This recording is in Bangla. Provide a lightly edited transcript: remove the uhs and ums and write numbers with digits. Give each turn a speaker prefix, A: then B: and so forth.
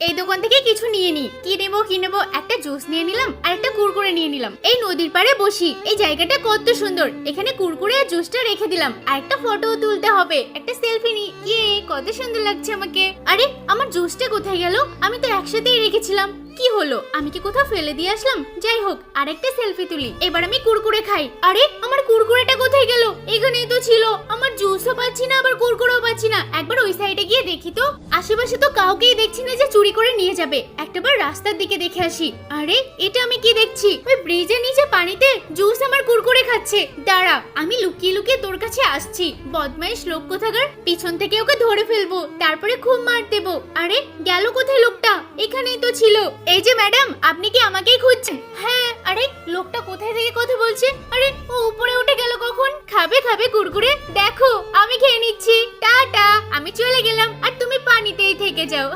A: এই দোকান থেকে কিছু নিয়ে নি। কি নেবো একটা জুস নিয়ে নিলাম আর একটা কুরকুরে নিয়ে নিলাম। এই নদীর পাড়ে বসি, এই জায়গাটা কত সুন্দর। এখানে কুরকুরে আর জুসটা রেখে দিলাম আর একটা ফটো তুলতে হবে, একটা সেলফি নি। ইয়ে কত সুন্দর লাগছে আমাকে। আরে আমার জুসটা কোথায় গেল? আমি তো একসাথেই রেখেছিলাম। কি হলো, আমি কি কোথাও ফেলে দিয়ে আসলাম? যাই হোক, আরেকটা সেলফি তুলি। এবার আমি কুরকুরে খাই। আরে আমার কুরকুরেটা কোথায় গেল? এখানেই তো ছিল। আমার জুসও পাচ্ছি না, আবার কুরকুরেও পাচ্ছি না। একবার ওই সাইডে গিয়ে দেখি তো। আশেপাশে তো কাউকেই দেখছি না যে চুরি করে নিয়ে যাবে। একটাবার রাস্তার দিকে দেখে আসি। আরে এটা আমি কি দেখছি? ওই ব্রিজের নিচে পানিতে জুস আমার কুরকুরে খাচ্ছে। দাঁড়া, আমি লুকিয়ে লুকিয়ে তোর কাছে আসছি। বদমাইশ লোক কোথাকার। পিছন থেকে ওকে ধরে ফেলবো, তারপরে খুব মার দেবো। আরে গেল কোথায় লোকটা? এখানেই তো ছিল। এই যে ম্যাডাম, আপনি কি আমাকেই খুঁজছেন? হ্যাঁ। আরে লোকটা কোথায় থেকে কথা বলছে? আরে ও উপরে উঠে গেল কখন? খাবে কুরকুরে? দেখো আমি খেয়ে নিচ্ছি। টাটা, আমি চলে গেলাম আর তুমি পানিতেই থেকে যাও।